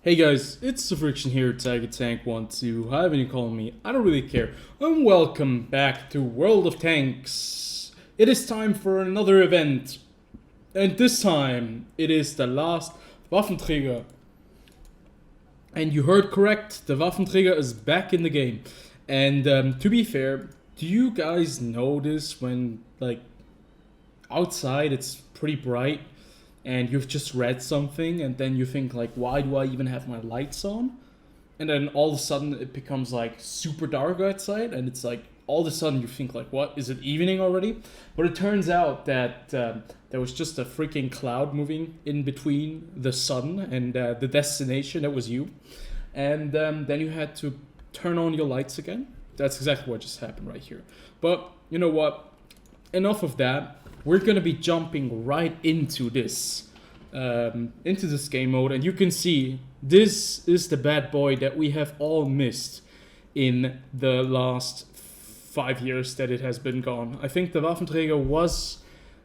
Hey guys, it's TheFrXion here, Tank12, however you call me, I don't really care, and welcome back to World of Tanks. It is time for another event, and this time it is the Last Waffentrager. And you heard correct, the Waffentrager is back in the game. And to be fair, do you guys notice when, like, outside it's pretty bright and you've just read something and then you think like, why do I even have my lights on? And then all of a sudden it becomes like super dark outside and it's like all of a sudden you think like, what, is it evening already? But it turns out that there was just a freaking cloud moving in between the sun and the destination. That was you. And then you had to turn on your lights again. That's exactly what just happened right here. But you know what, enough of that. We're gonna be jumping right into this game mode, and you can see this is the bad boy that we have all missed in the last 5 years that it has been gone. I think the Waffentrager was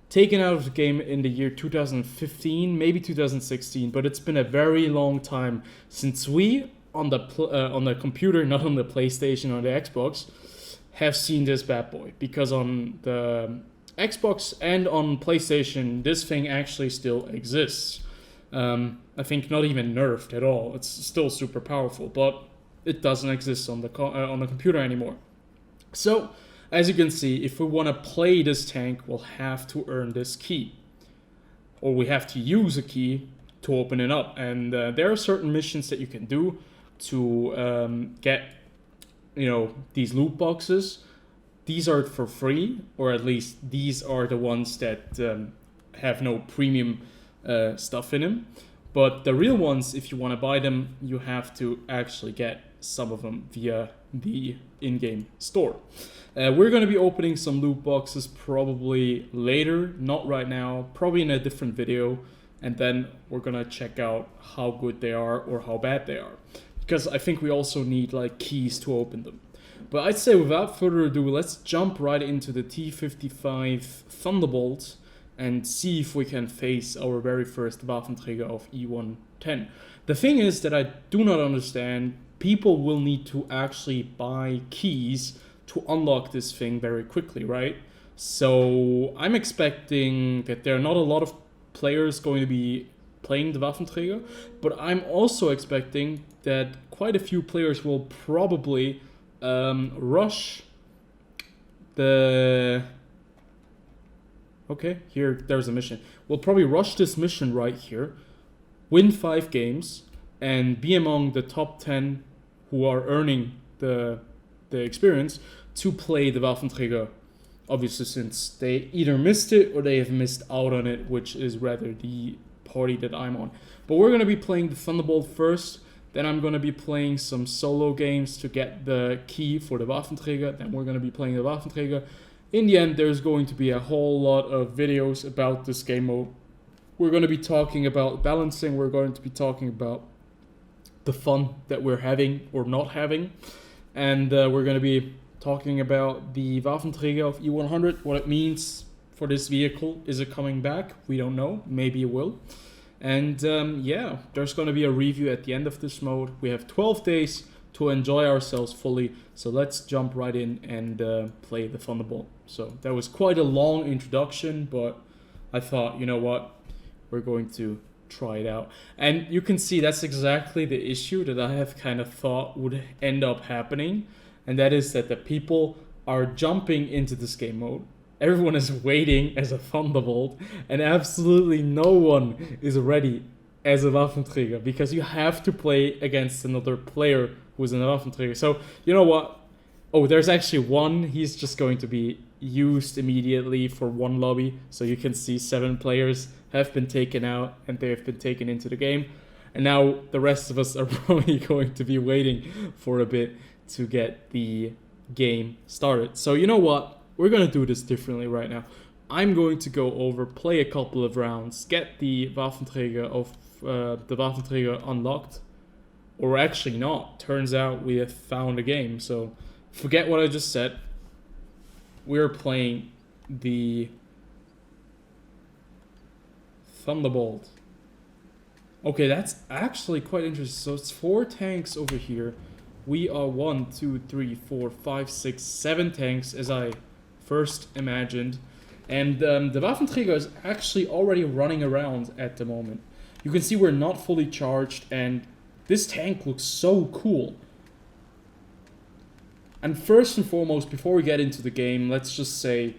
taken out of the game in the year 2015, maybe 2016, but it's been a very long time since we on the computer, not on the PlayStation or the Xbox, have seen this bad boy, because on the Xbox and on PlayStation, this thing actually still exists. I think not even nerfed at all. It's still super powerful, but it doesn't exist on the computer anymore. So, as you can see, if we want to play this tank, we'll have to earn this key, or we have to use a key to open it up. And there are certain missions that you can do to get, these loot boxes. These are for free, or at least these are the ones that have no premium stuff in them. But the real ones, if you want to buy them, you have to actually get some of them via the in-game store. We're going to be opening some loot boxes probably later, not right now, probably in a different video. And then we're going to check out how good they are or how bad they are, because I think we also need like keys to open them. But I'd say without further ado, let's jump right into the T-55 Thunderbolt and see if we can face our very first Waffentrager of E110. The thing is that I do not understand. People will need to actually buy keys to unlock this thing very quickly, right? So I'm expecting that there are not a lot of players going to be playing the Waffentrager, but I'm also expecting that quite a few players will probably rush the... Okay, there's a mission. We'll probably rush this mission right here, win 5 games, and be among the top 10 who are earning the experience to play the Waffentrager. Obviously, since they either missed it or they have missed out on it, which is rather the party that I'm on. But we're going to be playing the Thunderbolt first. Then I'm going to be playing some solo games to get the key for the Waffentrager. Then we're going to be playing the Waffentrager. In the end, there's going to be a whole lot of videos about this game mode. We're going to be talking about balancing. We're going to be talking about the fun that we're having or not having. And we're going to be talking about the Waffentrager of E100, what it means for this vehicle. Is it coming back? We don't know. Maybe it will. And yeah, there's going to be a review at the end of this mode. We have 12 days to enjoy ourselves fully. So let's jump right in and play the Thunderbolt. So that was quite a long introduction, but I thought, you know what, we're going to try it out. And you can see that's exactly the issue that I have kind of thought would end up happening. And that is that the people are jumping into this game mode. Everyone is waiting as a Thunderbolt, and absolutely no one is ready as a Waffentrager, because you have to play against another player who's in a Waffentrager. So, you know what? Oh, there's actually one. He's just going to be used immediately for one lobby. So you can see 7 players have been taken out, and they have been taken into the game. And now the rest of us are probably going to be waiting for a bit to get the game started. So you know what? We're going to do this differently right now. I'm going to go over, play a couple of rounds, get the Waffentrager unlocked. Or actually not. Turns out we have found a game. So forget what I just said. We're playing the Thunderbolt. Okay, that's actually quite interesting. So it's 4 tanks over here. We are 1, 2, 3, 4, 5, 6, 7 tanks, as I first imagined. And the Waffenträger is actually already running around at the moment. You can see we're not fully charged, and this tank looks so cool. And first and foremost, before we get into the game, let's just say,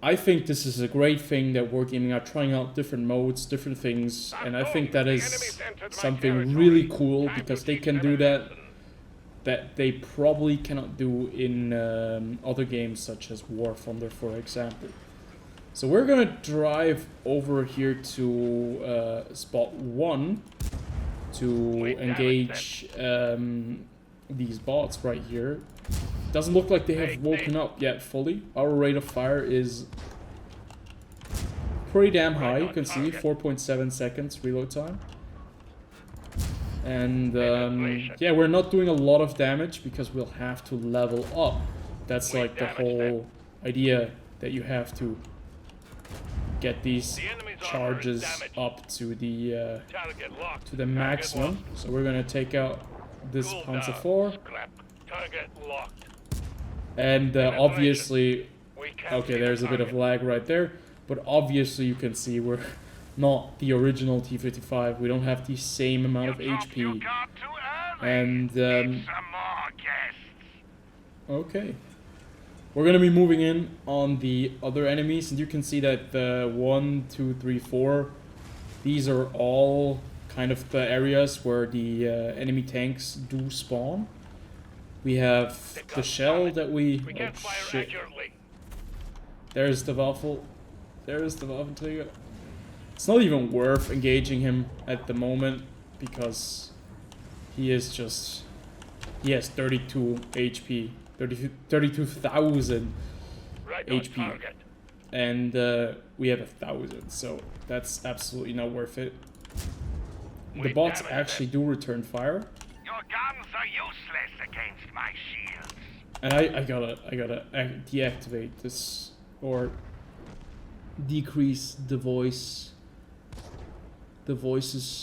I think this is a great thing that Wargaming are trying out different modes, different things, and I think that is something really cool, because they can do that they probably cannot do in other games such as War Thunder, for example. So we're gonna drive over here to spot 1 to engage these bots right here. Doesn't look like they have woken up yet fully. Our rate of fire is pretty damn high. You can see 4.7 seconds reload time. And yeah, we're not doing a lot of damage because we'll have to level up. That's like the whole idea, that you have to get these charges up to the maximum. So we're gonna take out this Panzer IV. And obviously, okay, there's a bit of lag right there, but obviously you can see we're not the original T-55. We don't have the same amount of HP. And okay, we're gonna be moving in on the other enemies, and you can see that the 1, 2, 3, 4, these are all kind of the areas where the enemy tanks do spawn. We have the shell that we... Oh shit. There's the Waffel. There's the Waffenträger. It's not even worth engaging him at the moment, because he is just... He has 32 HP. 32,000 HP. And we have 1,000, so that's absolutely not worth it. The bots actually do return fire. Your guns are useless against my shields. And I gotta deactivate this, or decrease the voices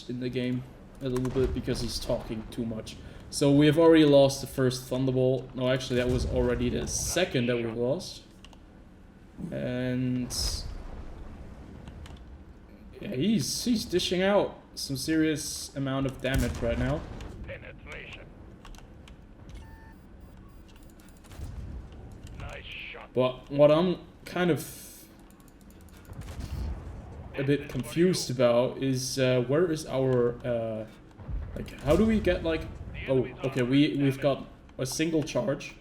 in the game a little bit, because he's talking too much. So we have already lost the first Thunderbolt. No, actually that was already the second that we lost. And yeah, he's dishing out some serious amount of damage right now. But what I'm kind of a bit confused about is where is our like, how do we get like, oh, okay, we've got a single charge.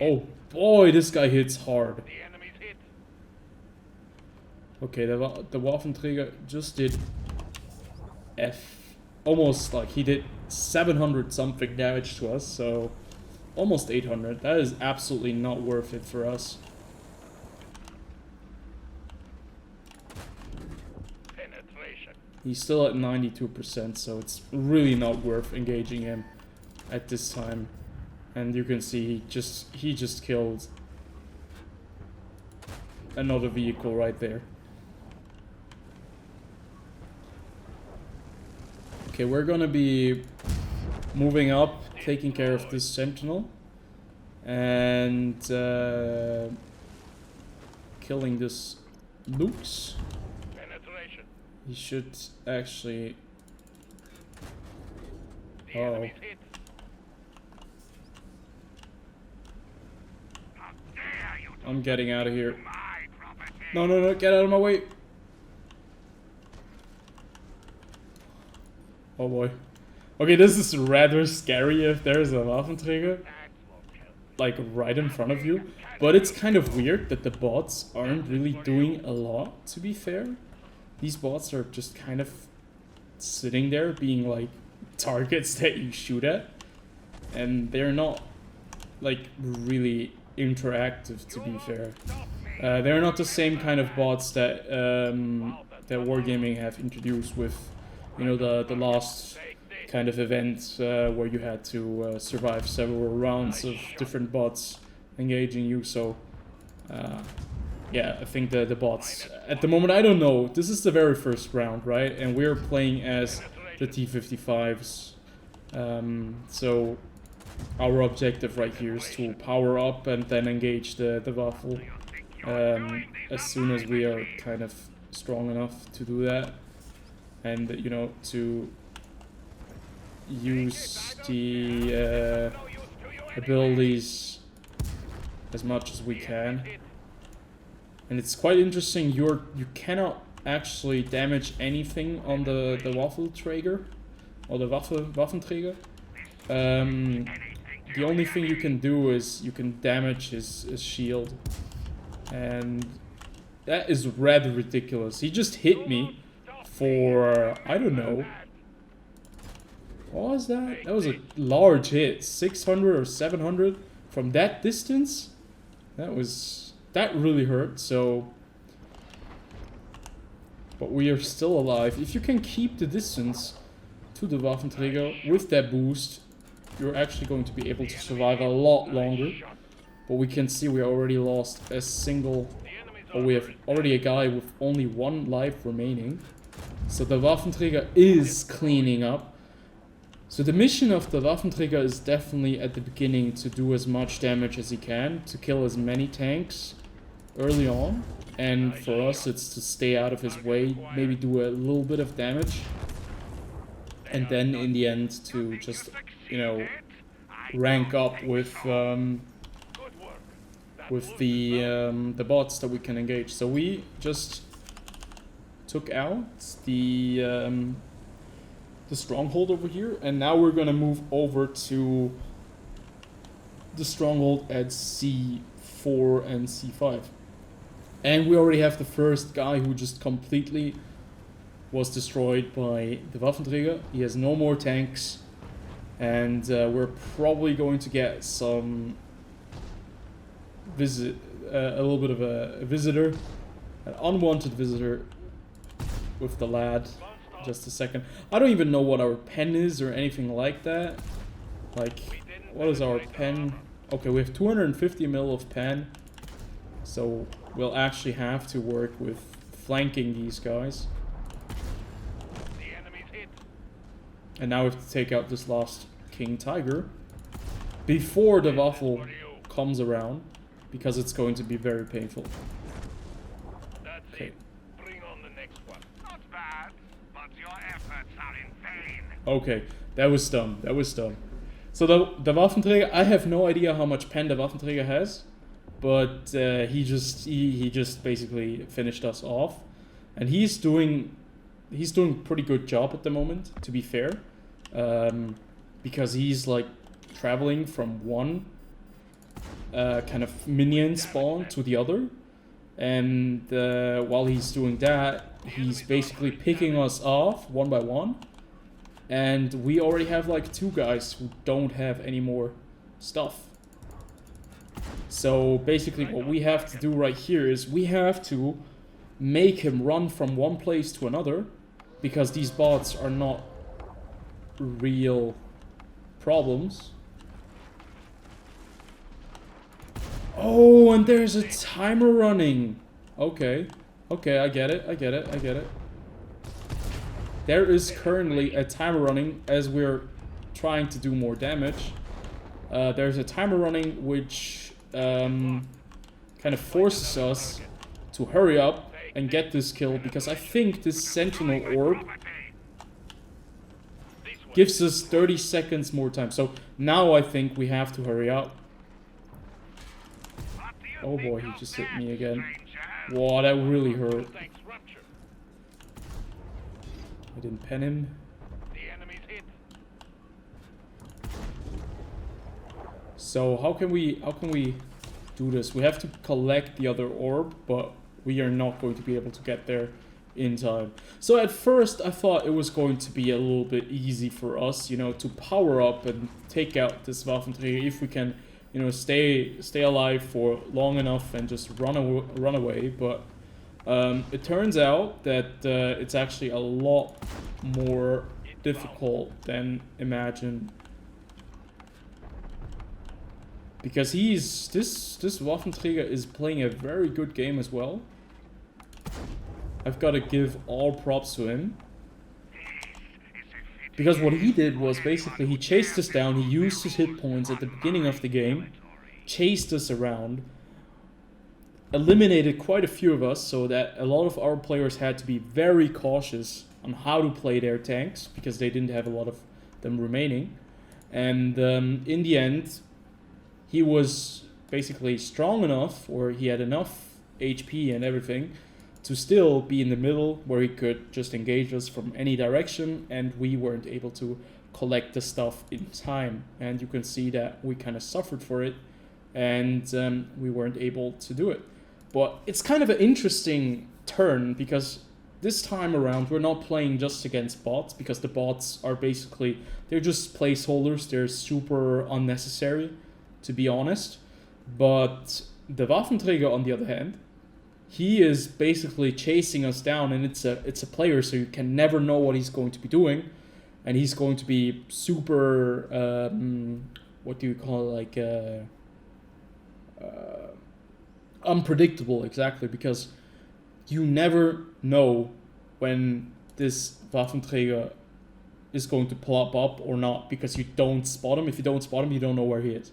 Oh boy, this guy hits hard. Okay, the Waffenträger just did almost, like, he did 700 something damage to us, so almost 800. That is absolutely not worth it for us. He's still at 92%, so it's really not worth engaging him at this time. And you can see he just killed another vehicle right there. Okay, we're gonna be moving up, taking care of this sentinel, and killing this Lux. He should actually... Oh. I'm getting out of here. No, no, no, get out of my way. Oh boy. Okay, this is rather scary if there's a Waffenträger, like, right in front of you. But it's kind of weird that the bots aren't really doing a lot, to be fair. These bots are just kind of sitting there being like targets that you shoot at. And they're not like really interactive, to be fair. They're not the same kind of bots that that Wargaming have introduced with, you know, the last kind of event where you had to survive several rounds of different bots engaging you. So yeah, I think the bots at the moment, I don't know. This is the very first round, right? And we're playing as the T-55s. So our objective right here is to power up and then engage the Waffle as soon as we are kind of strong enough to do that, and you know, to use the abilities as much as we can. And it's quite interesting, you cannot actually damage anything on the Waffentrager or the Waffentrager. The only thing you can do is you can damage his shield, and that is rather ridiculous. He just hit me for, I don't know, what was that? That was a large hit, 600 or 700 from that distance. That really hurt. So, but we are still alive. If you can keep the distance to the Waffentrager with that boost, you're actually going to be able to survive a lot longer. But we can see we already lost a single, or we have already a guy with only 1 life remaining. So the Waffentrager is cleaning up. So the mission of the Waffentrager is definitely at the beginning to do as much damage as he can, to kill as many tanks early on. And for us, it's to stay out of his way, maybe do a little bit of damage. And then in the end to just, you know, rank up with the bots that we can engage. So we just took out the stronghold over here, and now we're gonna move over to the stronghold at C4 and C5. And we already have the first guy who just completely was destroyed by the Waffentrager. He has no more tanks, and we're probably going to get some a little bit of a visitor, an unwanted visitor with the lad. Just a second. I don't even know what our pen is or anything like that. Like, what is our pen? Okay, we have 250 mil of pen. So we'll actually have to work with flanking these guys. And now we have to take out this last King Tiger before the Waffle comes around, because it's going to be very painful. Okay. Okay, that was dumb. That was dumb. So the Waffentrager, I have no idea how much pen the Waffentrager has, but he just basically finished us off, and he's doing pretty good job at the moment, to be fair, because he's like traveling from one kind of minion spawn to the other, and while he's doing that, he's basically picking us off one by one. And we already have like 2 guys who don't have any more stuff. So basically what we have to do right here is we have to make him run from one place to another, because these bots are not real problems. Oh, and there's a timer running. Okay. Okay, I get it. There is currently a timer running as we're trying to do more damage. There's a timer running which kind of forces us to hurry up and get this kill, because I think this Sentinel orb gives us 30 seconds more time. So now I think we have to hurry up. Oh boy, he just hit me again. Wow, that really hurt. I didn't pen him. So how can we do this? We have to collect the other orb, but we are not going to be able to get there in time. So at first I thought it was going to be a little bit easy for us, you know, to power up and take out this Waffentrager if we can, you know, stay alive for long enough and just run away. But it turns out that it's actually a lot more difficult than imagined, because this Waffentrager is playing a very good game as well. I've got to give all props to him. Because what he did was basically he chased us down, he used his hit points at the beginning of the game, chased us around, eliminated quite a few of us, so that a lot of our players had to be very cautious on how to play their tanks, because they didn't have a lot of them remaining. And in the end, he was basically strong enough, or he had enough HP and everything, to still be in the middle where he could just engage us from any direction, and we weren't able to collect the stuff in time. And you can see that we kind of suffered for it, and we weren't able to do it. But it's kind of an interesting turn, because this time around we're not playing just against bots, because the bots are basically, they're just placeholders, they're super unnecessary, to be honest. But the Waffentrager, on the other hand, he is basically chasing us down, and it's a player, so you can never know what he's going to be doing, and he's going to be super what do you call it, like unpredictable, exactly, because you never know when this Waffentrager is going to pop up or not, because you don't spot him. If you don't spot him, you don't know where he is.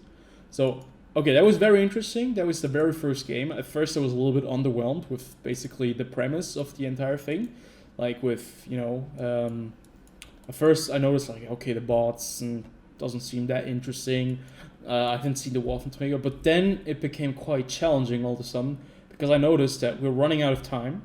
So okay, that was very interesting. That was the very first game. At first I was a little bit underwhelmed with basically the premise of the entire thing. Like with, you know, at first I noticed like, okay, the bots doesn't seem that interesting. I didn't see the Waffentrager, but then it became quite challenging all of a sudden, because I noticed that we're running out of time.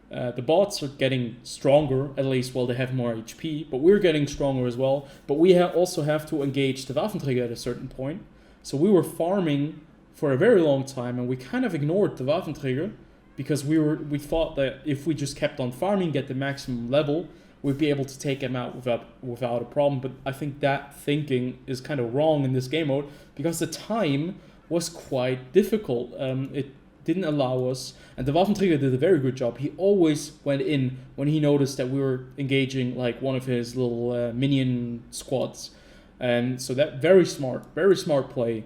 The bots are getting stronger, at least, well, they have more HP, but we're getting stronger as well. But we also have to engage the Waffentrager at a certain point. So we were farming for a very long time, and we kind of ignored the Waffentrager, because we thought that if we just kept on farming, get the maximum level, we'd be able to take him out without a problem. But I think that thinking is kind of wrong in this game mode, because the time was quite difficult. It didn't allow us, and the Waffentrager did a very good job. He always went in when he noticed that we were engaging like one of his little minion squads. And so that very smart play.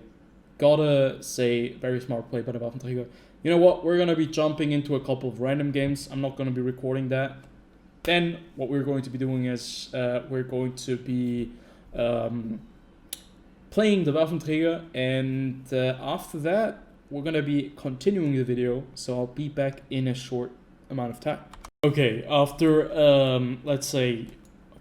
Gotta say, very smart play by the Waffentrager. You know what? We're gonna be jumping into a couple of random games. I'm not gonna be recording that. Then what we're going to be doing is we're going to be playing the Waffentrager, and after that we're gonna be continuing the video. So I'll be back in a short amount of time. Okay, after let's say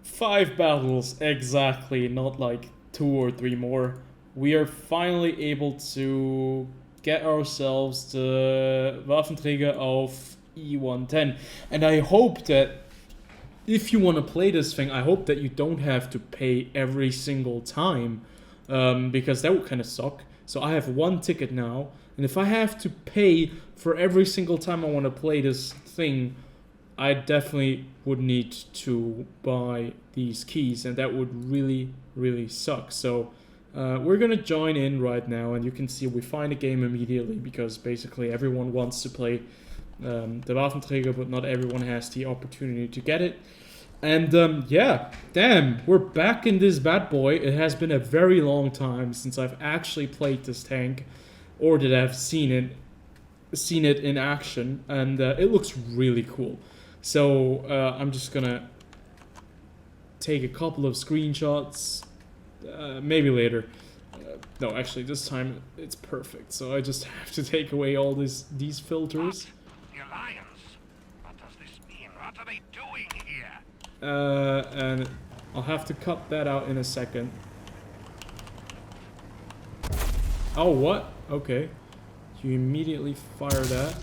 5 battles exactly, not like 2 or 3 more, we are finally able to get ourselves the Waffentrager of E110. And I hope that if you want to play this thing, I hope that you don't have to pay every single time, because that would kind of suck. So I have 1 ticket now, and if I have to pay for every single time I want to play this thing, I definitely would need to buy these keys, and that would really, really suck. So we're gonna join in right now, and you can see we find a game immediately, because basically everyone wants to play the Waffentrager, but not everyone has the opportunity to get it. And yeah, damn, we're back in this bad boy. It has been a very long time since I've actually played this tank, or that I've seen it in action, and it looks really cool. So I'm just gonna take a couple of screenshots, maybe later. No, actually this time it's perfect. So I just have to take away all these filters. The Alliance? What does this mean? What are they doing here? And I'll have to cut that out in a second. Oh, what? Okay. You immediately fire that.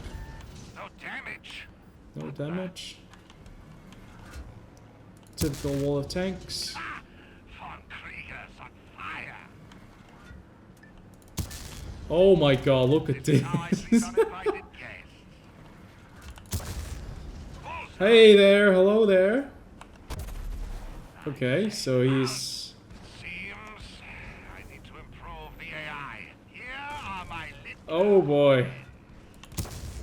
No damage. No damage. Typical wall of tanks. Waffentrager's on fire. Oh my god, look at this. Now I see uninvited guests. Hey there, hello there. Okay, so he's... Seems I need to improve the AI. Here are my little... Oh boy.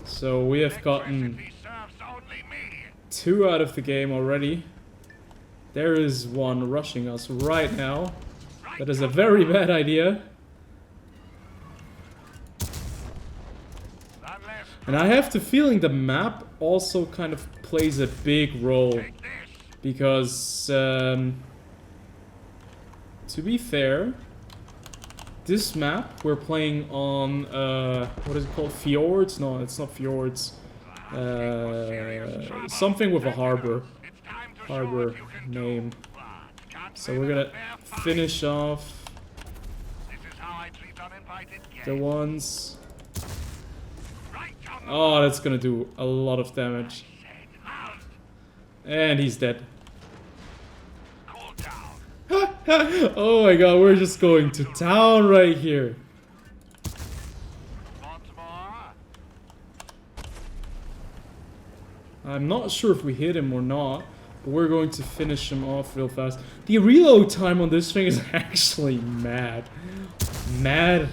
So we have gotten Recipe serves only me. 2 out of the game already. There is one rushing us right now. That is a very bad idea. And I have the feeling the map also kind of plays a big role. Because, to be fair, this map we're playing on, what is it called? Fjords? No, it's not fjords. Something with a harbor. Harbor name. So we're gonna finish off the ones. Oh, that's gonna do a lot of damage. And he's dead. Oh my god, we're just going to town right here. I'm not sure if we hit him or not, but we're going to finish him off real fast. The reload time on this thing is actually mad. Mad.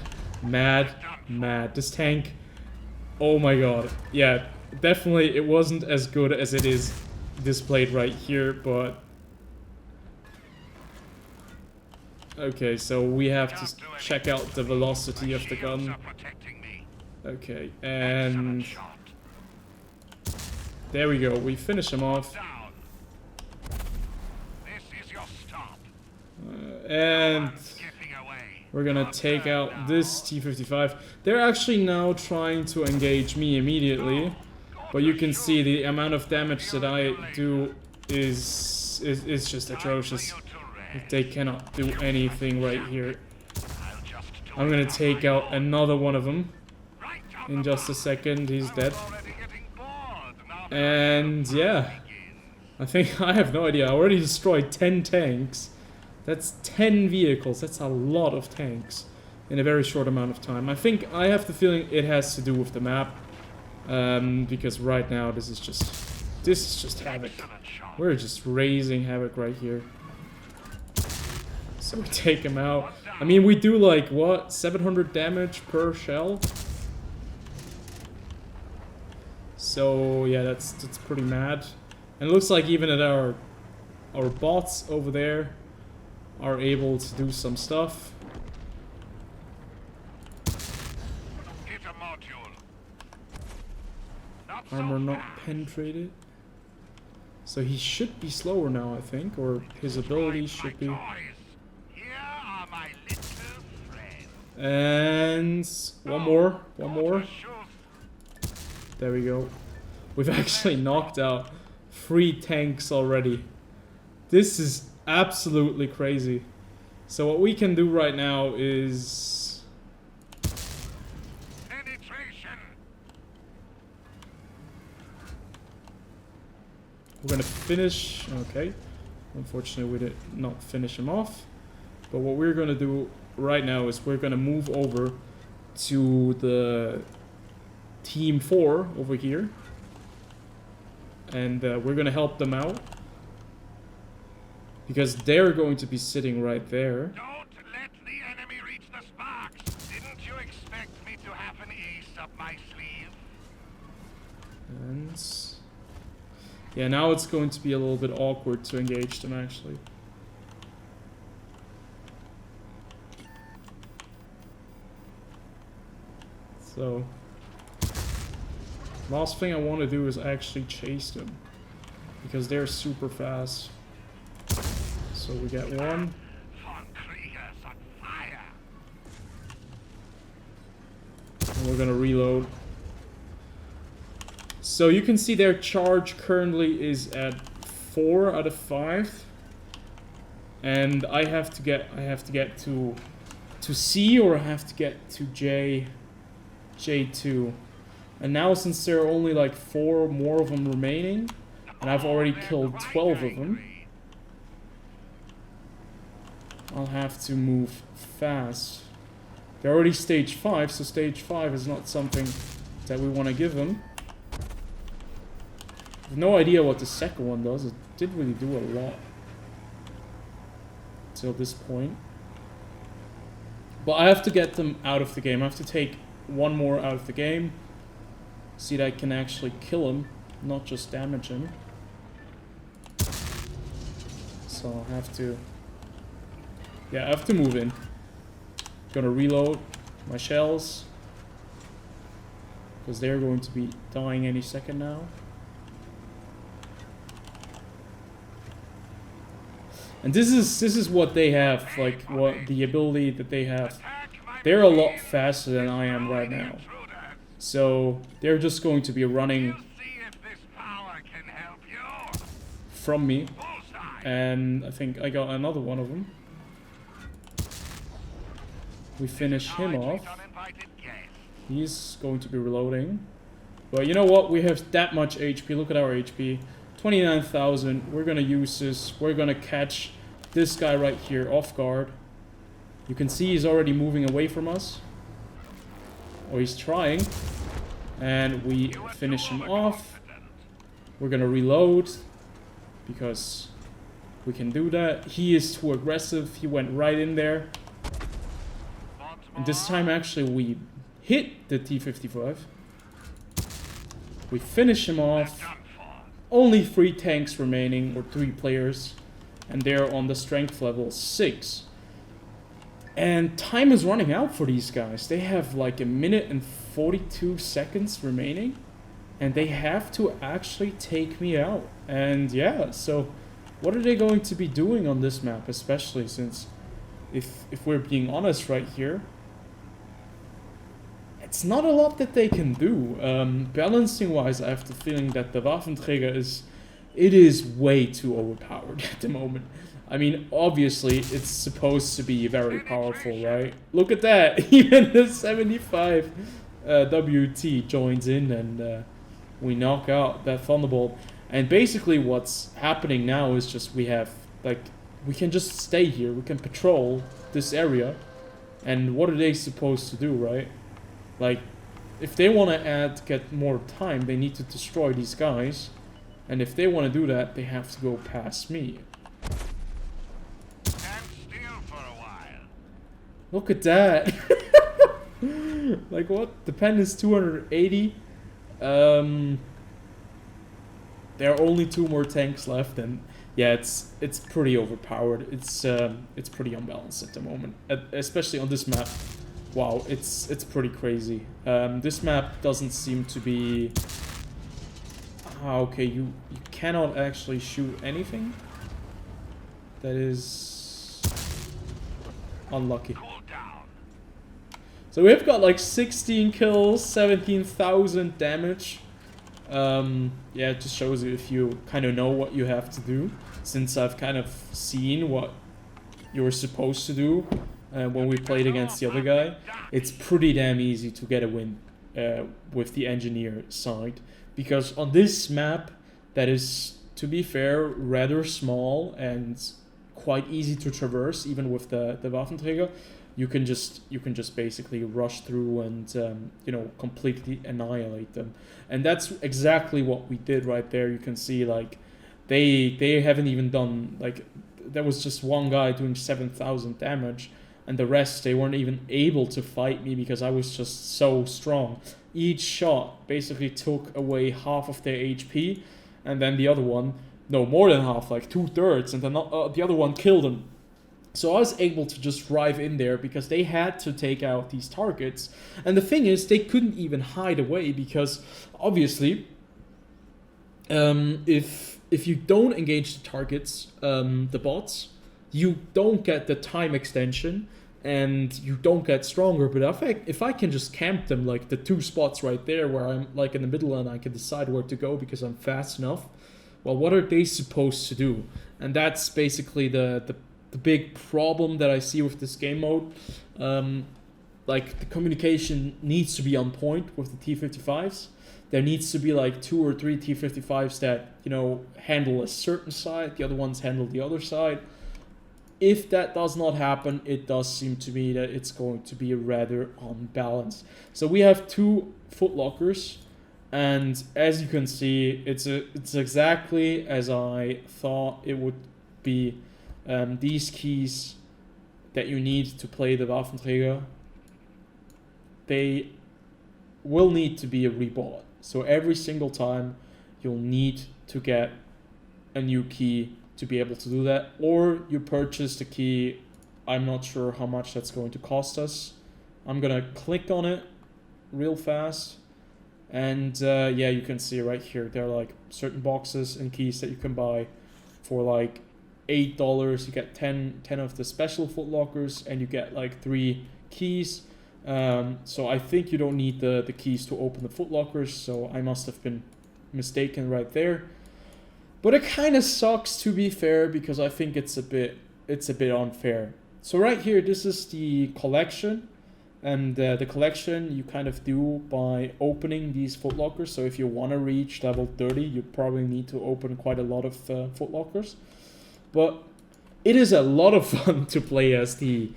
This tank, oh my god. Yeah, definitely it wasn't as good as it is displayed right here, but... Okay, so we have to check out the velocity of the gun. Okay, and... There we go, we finish him off. And... We're gonna take out this T-55. They're actually now trying to engage me immediately. But you can see the amount of damage that I do is just atrocious. They cannot do anything right here. I'm gonna take out another one of them. In just a second, he's dead. And yeah, I think, I have no idea, I already destroyed 10 tanks. That's 10 vehicles, that's a lot of tanks in a very short amount of time. I think, I have the feeling it has to do with the map. Because right now this is just havoc. We're just raising havoc right here. So we take him out. I mean, we do like, what, 700 damage per shell? So yeah, that's pretty mad. And it looks like even that our bots over there are able to do some stuff. Armor not penetrated. So he should be slower now, I think, or his ability should be. And one more. There we go. We've actually knocked out 3 tanks already. This is absolutely crazy. So what we can do right now is... We're gonna finish... Okay. Unfortunately, we did not finish him off. But what we're gonna do right now is we're gonna move over to the Team 4 over here. And we're gonna help them out. Because they're going to be sitting right there. Don't let the enemy reach the sparks! Didn't you expect me to have an ace up my sleeve? And... yeah, now it's going to be a little bit awkward to engage them, actually. So... last thing I want to do is actually chase them. Because they're super fast. So we get one. And we're gonna reload. So you can see their charge currently is at 4 out of 5. And I have to get to C, or I have to get to J2. And now, since there are only like 4 more of them remaining, and I've already killed 12 of them, I'll have to move fast. They're already stage 5, so stage 5 is not something that we want to give them. I have no idea what the second one does. It didn't really do a lot till this point. But I have to get them out of the game. I have to take one more out of the game. See that I can actually kill him, not just damage him. So I'll have to... yeah, I have to move in. Gonna reload my shells. because they're going to be dying any second now. And this is what they have, like what the ability that they have. They're a lot faster than I am right now. So they're just going to be running from me. And I think I got another one of them. We finish him off. He's going to be reloading. But you know what? We have that much HP. Look at our HP. 29,000. We're gonna use this. We're gonna catch this guy right here off guard. You can see he's already moving away from us. Or he's trying. And we finish him off. We're gonna reload. Because we can do that. He is too aggressive. He went right in there. And this time actually we hit the T-55. We finish him off. Only 3 tanks remaining, or 3 players. And they're on the strength level 6. And time is running out for these guys. They have like 1 minute and 42 seconds remaining. And they have to actually take me out. And yeah, so what are they going to be doing on this map? Especially since, if we're being honest right here, it's not a lot that they can do. Balancing wise, I have the feeling that the Waffentrager is way too overpowered at the moment. I mean, obviously, it's supposed to be very powerful, right? Look at that! Even the 75 WT joins in and we knock out that Thunderbolt. And basically what's happening now is just we have, like, we can just stay here. We can patrol this area. And what are they supposed to do, right? Like, if they want to get more time, they need to destroy these guys. And if they want to do that, they have to go past me. Stand still for a while. Look at that. Like what? The pen is 280. There are only 2 more tanks left, and yeah, it's pretty overpowered. It's pretty unbalanced at the moment, especially on this map. Wow, it's pretty crazy. This map doesn't seem to be. Okay, you cannot actually shoot anything. That is unlucky. So we've got like 16 kills, 17,000 damage. Yeah, it just shows you if you kind of know what you have to do. Since I've kind of seen what you're supposed to do when we played against the other guy, it's pretty damn easy to get a win with the engineer side. Because on this map, that is, to be fair, rather small and quite easy to traverse, even with the Waffentrager. You can just basically rush through and you know, completely annihilate them, and that's exactly what we did right there. You can see like they haven't even done, like, there was just one guy doing 7,000 damage, and the rest, they weren't even able to fight me because I was just so strong. Each shot basically took away half of their HP, and then the other one, no, more than half, like 2/3, and then the other one killed him. So I was able to just drive in there because they had to take out these targets. And the thing is, they couldn't even hide away because, obviously, if you don't engage the targets, the bots, you don't get the time extension and you don't get stronger. But if I can just camp them, like the 2 spots right there where I'm like in the middle and I can decide where to go because I'm fast enough, well, what are they supposed to do? And that's basically the big problem that I see with this game mode. Like, the communication needs to be on point with the T-55s. There needs to be like 2 or 3 T-55s that, you know, handle a certain side, the other ones handle the other side. If that does not happen, it does seem to me that it's going to be rather unbalanced. So we have 2 footlockers, and as you can see, it's exactly as I thought it would be. These keys that you need to play the Waffentrager, they will need to be rebought. So every single time you'll need to get a new key to be able to do that, or you purchase the key. I'm not sure how much that's going to cost us. I'm gonna click on it real fast And yeah, you can see right here, there are like certain boxes and keys that you can buy for like $8. You get 10 of the special footlockers, and you get like 3 keys. So I think you don't need the keys to open the footlockers, so I must have been mistaken right there. But it kind of sucks, to be fair, because I think it's a bit unfair. So right here, this is the collection, and the collection you kind of do by opening these footlockers. So if you want to reach level 30, you probably need to open quite a lot of footlockers. But it is a lot of fun to play as the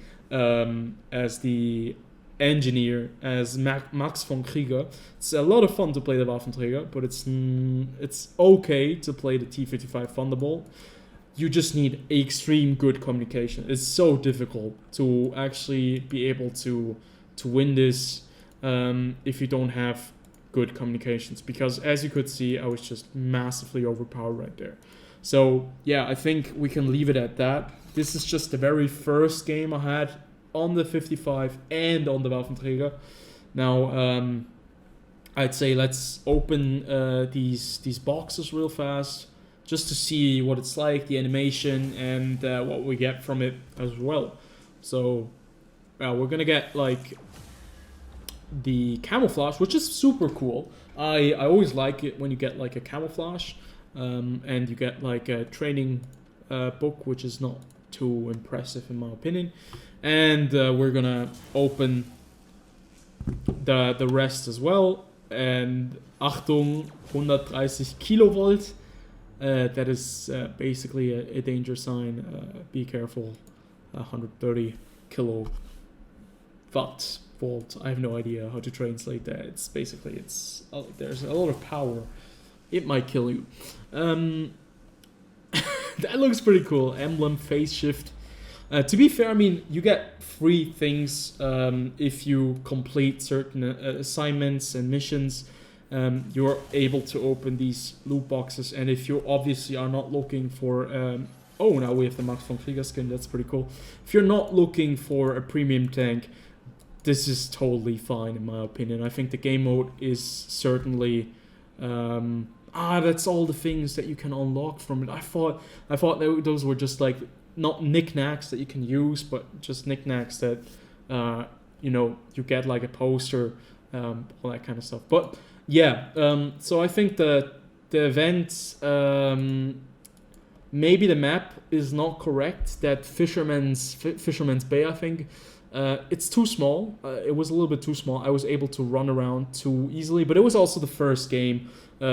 engineer, as Max von Krieger. It's a lot of fun to play the Waffentrager, but it's okay to play the T-55 Thunderbolt. You just need extreme good communication. It's so difficult to actually be able to win this if you don't have good communications, because as you could see, I was just massively overpowered right there. So yeah, I think we can leave it at that. This is just the very first game I had on the 55 and on the Waffentrager. Now, I'd say let's open these boxes real fast, just to see what it's like, the animation, and what we get from it as well. So, we're gonna get like the camouflage, which is super cool. I always like it when you get like a camouflage, and you get like a training book, which is not too impressive in my opinion. And we're gonna open the rest as well. And Achtung, 130 kilovolt. That is basically a danger sign. Be careful. 130 kilowatt volt. I have no idea how to translate that. It's basically there's a lot of power. It might kill you. That looks pretty cool. Emblem, phase shift. To be fair, I mean, you get free things if you complete certain assignments and missions. You're able to open these loot boxes, and if you obviously are not looking for... oh, now we have the Max von Krieger skin. That's pretty cool. If you're not looking for a premium tank, this is totally fine in my opinion. I think the game mode is certainly... that's all the things that you can unlock from it. I thought that those were just like not knickknacks that you can use, but just knickknacks that you know, you get like a poster, all that kind of stuff. But yeah, so I think the event, maybe the map is not correct. That Fisherman's Bay, I think. It's too small. It was a little bit too small. I was able to run around too easily, but it was also the first game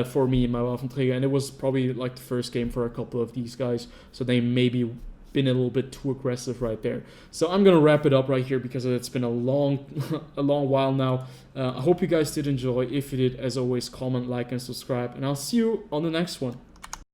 for me in my Waffentrager, and it was probably like the first game for a couple of these guys, so they maybe been a little bit too aggressive right there. So I'm gonna wrap it up right here because it's been a long while now. I hope you guys did enjoy. If you did, as always, comment, like, and subscribe, and I'll see you on the next one.